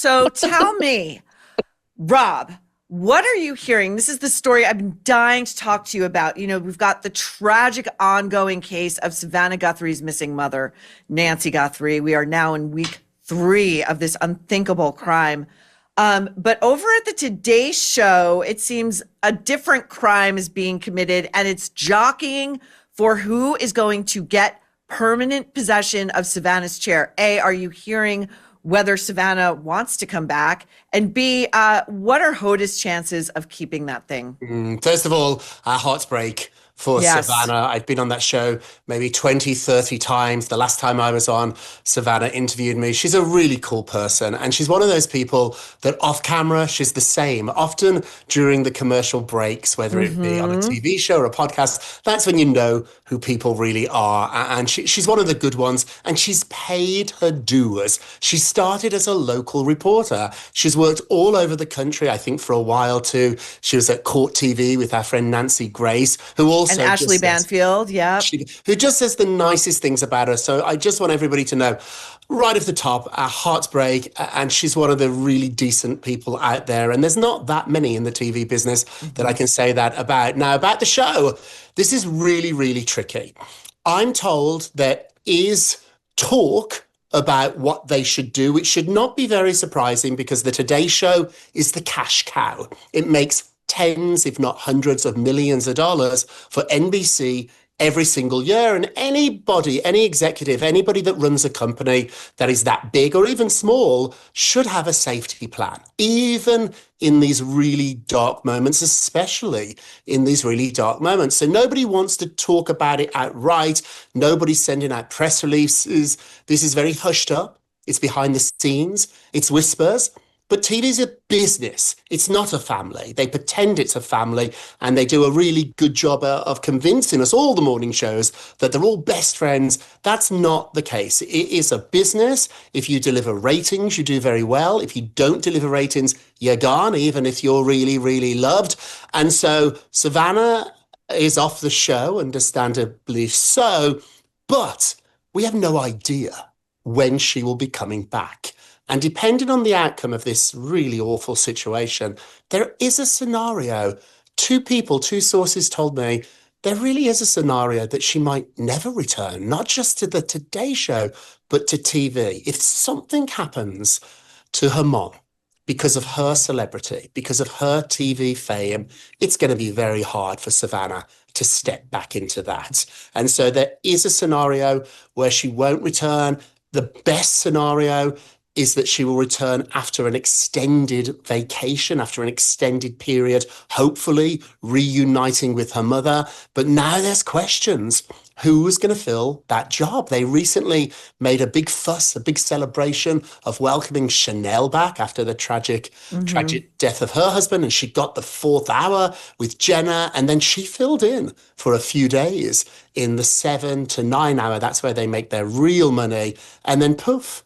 So tell me, Rob, what are you hearing? This is the story I've been dying to talk to you about. You know, we've got the tragic ongoing case of Savannah Guthrie's missing mother, Nancy Guthrie. We are now in week 3 of this unthinkable crime. But over at the Today Show, it seems a different crime is being committed, and it's jockeying for who is going to get permanent possession of Savannah's chair. A, are you hearing whether Savannah wants to come back? And B, what are Hoda's chances of keeping that thing? First of all, our hearts break for Yes. Savannah. I've been on that show maybe 20, 30 times. The last time I was on, Savannah interviewed me. She's a really cool person. And she's one of those people that off camera, she's the same. Often during the commercial breaks, whether it be on a TV show or a podcast, that's when you know who people really are. And she's one of the good ones. And she's paid her dues. She started as a local reporter. She's worked all over the country, I think, for a while too. She was at Court TV with our friend Nancy Grace, who also And Ashley Banfield, yeah. Who just says the nicest things about her. So I just want everybody to know, right off the top, our hearts break, and she's one of the really decent people out there. And there's not that many in the TV business that I can say that about. Now, about the show, this is really, really tricky. I'm told there is talk about what they should do, which should not be very surprising because the Today Show is the cash cow. It makes tens, if not hundreds of millions of dollars for NBC every single year. And anybody, any executive, anybody that runs a company that is that big or even small should have a safety plan, even in these really dark moments, especially in these really dark moments. So nobody wants to talk about it outright. Nobody's sending out press releases. This is very hushed up. It's behind the scenes. It's whispers. But TV's a business. It's not a family. They pretend it's a family, and they do a really good job of convincing us, all the morning shows, that they're all best friends. That's not the case. It is a business. If you deliver ratings, you do very well. If you don't deliver ratings, you're gone, even if you're really, really loved. And so Savannah is off the show, understandably so, but we have no idea when she will be coming back. And depending on the outcome of this really awful situation, there is a scenario. Two sources told me, there really is a scenario that she might never return, not just to the Today Show, but to TV. If something happens to her mom because of her celebrity, because of her TV fame, it's going to be very hard for Savannah to step back into that. And so there is a scenario where she won't return. The best scenario is that she will return after an extended vacation, after an extended period, hopefully reuniting with her mother. But now there's questions. Who's going to fill that job? They recently made a big fuss, a big celebration of welcoming Chanel back after the tragic death of her husband. And she got the 4th hour with Jenna. And then she filled in for a few days in the 7 to 9 hour. That's where they make their real money. And then poof,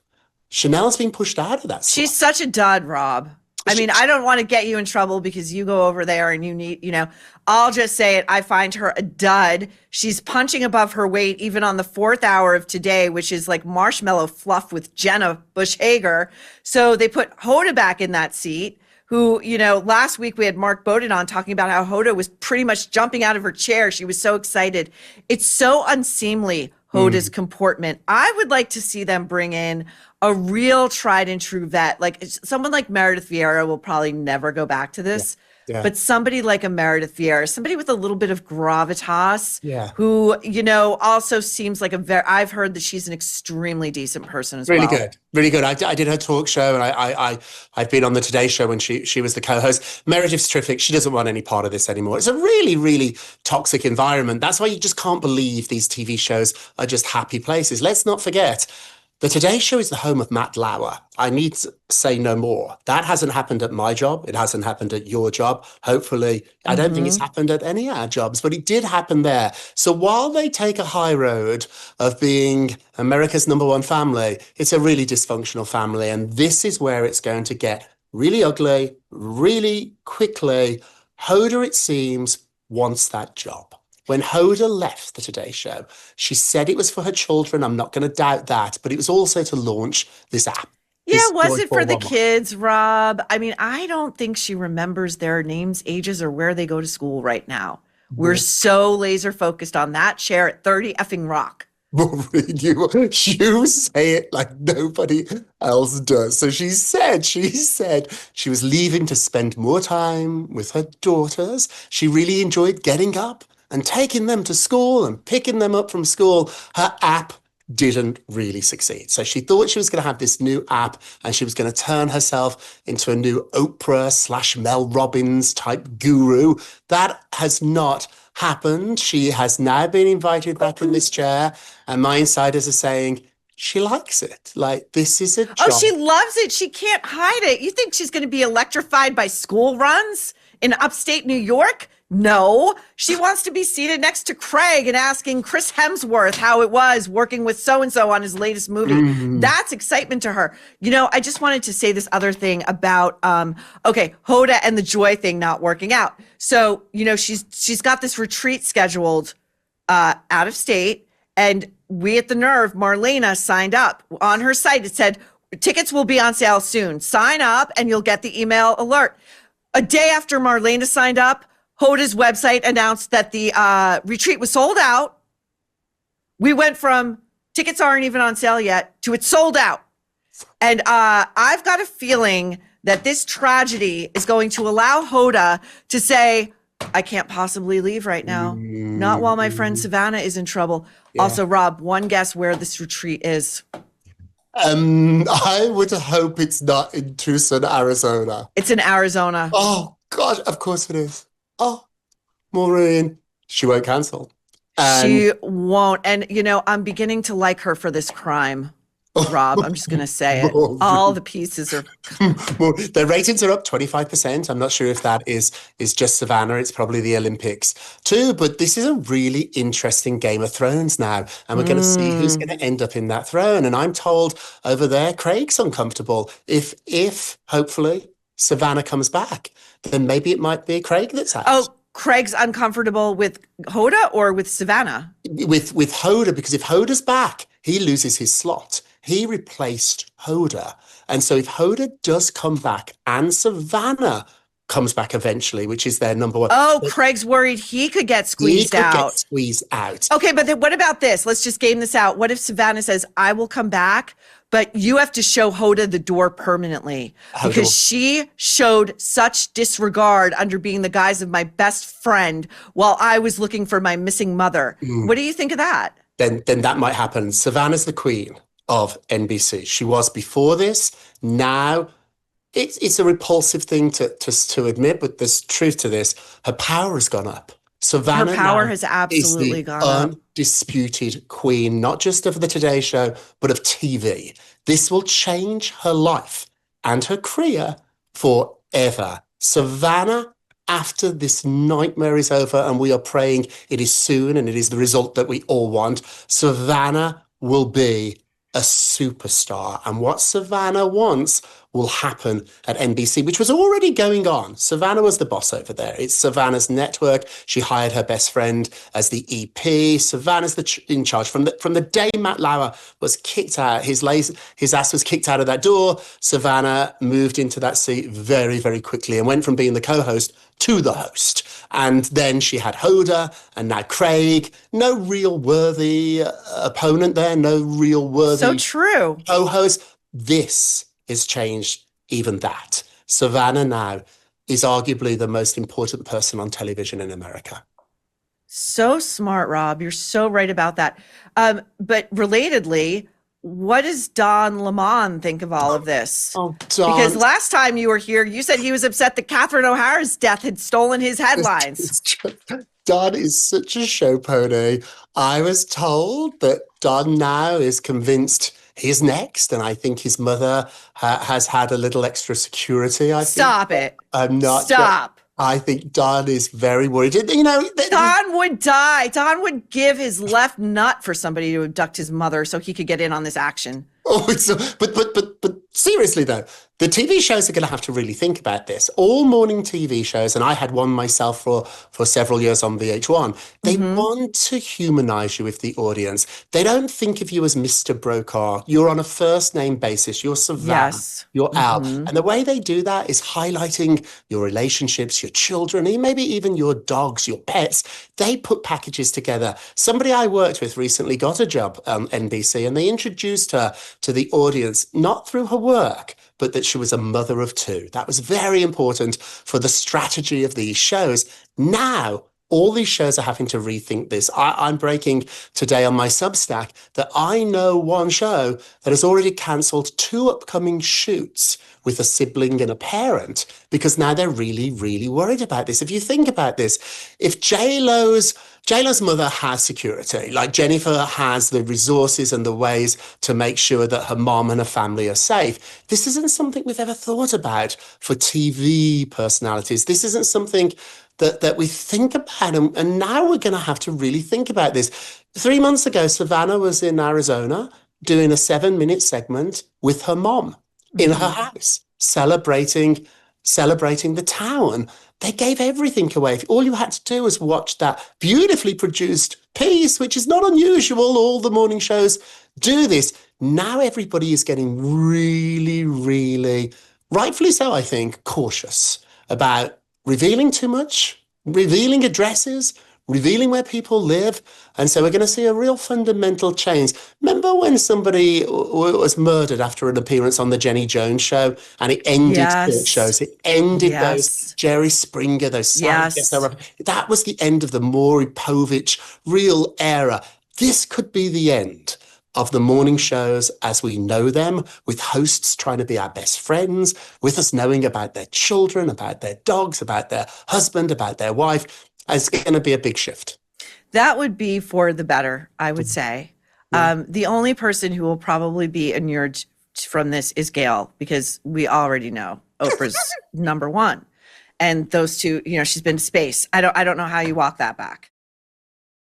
Chanel's been pushed out of that slot. She's such a dud, Rob. I mean, I don't want to get you in trouble because you go over there and you need, I'll just say it. I find her a dud. She's punching above her weight, even on the 4th hour of Today, which is like marshmallow fluff with Jenna Bush Hager. So they put Hoda back in that seat, who, last week we had Mark Bowden on talking about how Hoda was pretty much jumping out of her chair. She was so excited. It's so unseemly, Hoda's comportment. I would like to see them bring in a real tried and true vet. Like someone like Meredith Vieira will probably never go back to this. Yeah. But somebody like a Meredith Vieira, somebody with a little bit of gravitas, who, also seems like I've heard that she's an extremely decent person as well. Really good. I did her talk show, and I've been on the Today Show when she was the co-host. Meredith's terrific. She doesn't want any part of this anymore. It's a really, really toxic environment. That's why you just can't believe these TV shows are just happy places. Let's not forget, the Today Show is the home of Matt Lauer. I need to say no more. That hasn't happened at my job. It hasn't happened at your job. Hopefully, I don't think it's happened at any of our jobs, but it did happen there. So while they take a high road of being America's #1 family, it's a really dysfunctional family. And this is where it's going to get really ugly, really quickly. Hoda, it seems, wants that job. When Hoda left the Today Show, she said it was for her children. I'm not going to doubt that, but it was also to launch this app. Yeah, was it for the kids, Rob? I mean, I don't think she remembers their names, ages, or where they go to school right now. We're so laser focused on that chair at 30 effing Rock. Maureen, you say it like nobody else does. So she said she was leaving to spend more time with her daughters. She really enjoyed getting up and taking them to school and picking them up from school. Her app didn't really succeed. So she thought she was going to have this new app and she was going to turn herself into a new Oprah / Mel Robbins type guru. That has not happened. She has now been invited back in this chair, and my insiders are saying she likes it. Like, this is a job. Oh, she loves it. She can't hide it. You think she's going to be electrified by school runs in upstate New York? No, she wants to be seated next to Craig and asking Chris Hemsworth how it was working with so-and-so on his latest movie. That's excitement to her. You know, I just wanted to say this other thing about, Hoda and the Joy thing not working out. So, you know, she's got this retreat scheduled out of state, and we at The Nerve, Marlena signed up. On her site, it said, tickets will be on sale soon. Sign up and you'll get the email alert. A day after Marlena signed up, Hoda's website announced that the retreat was sold out. We went from tickets aren't even on sale yet to it's sold out. And I've got a feeling that this tragedy is going to allow Hoda to say, I can't possibly leave right now. Not while my friend Savannah is in trouble. Yeah. Also, Rob, one guess where this retreat is. I would hope it's not in Tucson, Arizona. It's in Arizona. Oh, gosh, of course it is. Oh, Maureen, she won't cancel. She won't. And, you know, I'm beginning to like her for this crime, Rob. I'm just going to say it. All the pieces are... Their ratings are up 25%. I'm not sure if that is just Savannah. It's probably the Olympics too. But this is a really interesting Game of Thrones now. And we're going to see who's going to end up in that throne. And I'm told over there, Craig's uncomfortable. If hopefully, Savannah comes back, then maybe it might be Craig that's out. Oh, Craig's uncomfortable with Hoda or with Savannah? With Hoda, because if Hoda's back, he loses his slot. He replaced Hoda. And so if Hoda does come back and Savannah comes back eventually, which is their number one. Oh, Craig's worried he could get squeezed out. Get squeezed out. Okay, but then what about this? Let's just game this out. What if Savannah says, I will come back, but you have to show Hoda the door permanently because she showed such disregard under being the guise of my best friend while I was looking for my missing mother. What do you think of that? Then that might happen. Savannah's the queen of NBC. She was before this. Now it's a repulsive thing to admit, but there's truth to this. Her power has gone up. Savannah her power has absolutely gone up. Undisputed queen, not just of the Today Show, but of TV. This will change her life and her career forever. Savannah, after this nightmare is over, and we are praying it is soon, and it is the result that we all want, Savannah will be a superstar. And what Savannah wants will happen at NBC, which was already going on. Savannah was the boss over there. It's Savannah's network. She hired her best friend as the EP. Savannah's in charge. From the day Matt Lauer was kicked out, his ass was kicked out of that door, Savannah moved into that seat very, very quickly and went from being the co-host to the host. And then she had Hoda and now Craig. No real worthy opponent there. No real worthy so true co-host. This has changed even that. Savannah now is arguably the most important person on television in America. So smart, Rob. You're so right about that. But relatedly, what does Don Lemon think of all of this? Oh, Don. Because last time you were here, you said he was upset that Catherine O'Hara's death had stolen his headlines. Don is such a show pony. I was told that Don now is convinced he's next, and I think his mother has had a little extra security. Stop it. I'm not. Stop. I think Don is very worried. You know, Don would die. Don would give his left nut for somebody to abduct his mother so he could get in on this action. Oh, but Seriously, though, the TV shows are going to have to really think about this. All morning TV shows, and I had one myself for several years on VH1, they want to humanize you with the audience. They don't think of you as Mr. Brokaw. You're on a first name basis. You're Savannah. Yes. You're Al. And the way they do that is highlighting your relationships, your children, maybe even your dogs, your pets. They put packages together. Somebody I worked with recently got a job on NBC, and they introduced her to the audience, not through her work, but that she was a mother of two. That was very important for the strategy of these shows. Now, all these shows are having to rethink this. I'm breaking today on my Substack that I know one show that has already cancelled 2 upcoming shoots with a sibling and a parent because now they're really, really worried about this. If you think about this, if J-Lo's mother has security, like Jennifer has the resources and the ways to make sure that her mom and her family are safe, this isn't something we've ever thought about for TV personalities. This isn't something that we think about, and now we're going to have to really think about this. 3 months ago, Savannah was in Arizona doing a 7-minute segment with her mom in her house, celebrating the town. They gave everything away. All you had to do was watch that beautifully produced piece, which is not unusual. All the morning shows do this. Now everybody is getting really, really, rightfully so, I think, cautious about revealing too much, revealing addresses, revealing where people live. And so we're going to see a real fundamental change. Remember when somebody was murdered after an appearance on the Jenny Jones show, and it ended talk shows? It ended those Jerry Springer, those that was the end of the Maury Povich real era. This could be the end of the morning shows as we know them, with hosts trying to be our best friends, with us knowing about their children, about their dogs, about their husband, about their wife. It's going to be a big shift. That would be for the better, I would say. The only person who will probably be inured from this is Gail, because we already know Oprah's number one. And those two, she's been to space. I don't know how you walk that back.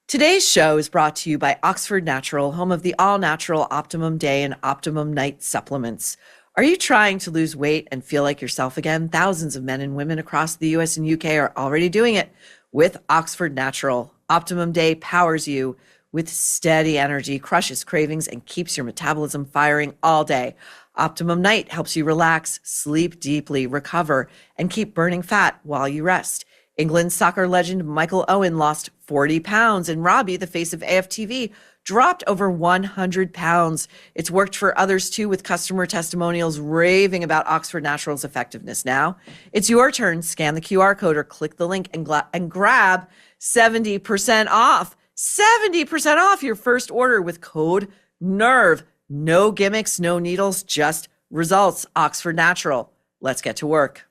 Today's show is brought to you by Oxford Natural, home of the all-natural Optimum Day and Optimum Night supplements. Are you trying to lose weight and feel like yourself again? Thousands of men and women across the US and UK are already doing it with Oxford Natural. Optimum Day powers you with steady energy, crushes cravings, and keeps your metabolism firing all day. Optimum Night helps you relax, sleep deeply, recover, and keep burning fat while you rest. England's soccer legend Michael Owen lost 40 pounds, and Robbie, the face of AFTV, dropped over 100 pounds. It's worked for others too, with customer testimonials raving about Oxford Natural's effectiveness. Now it's your turn. Scan the QR code or click the link and grab 70% off. 70% off your first order with code NERVE. No gimmicks, no needles, just results. Oxford Natural. Let's get to work.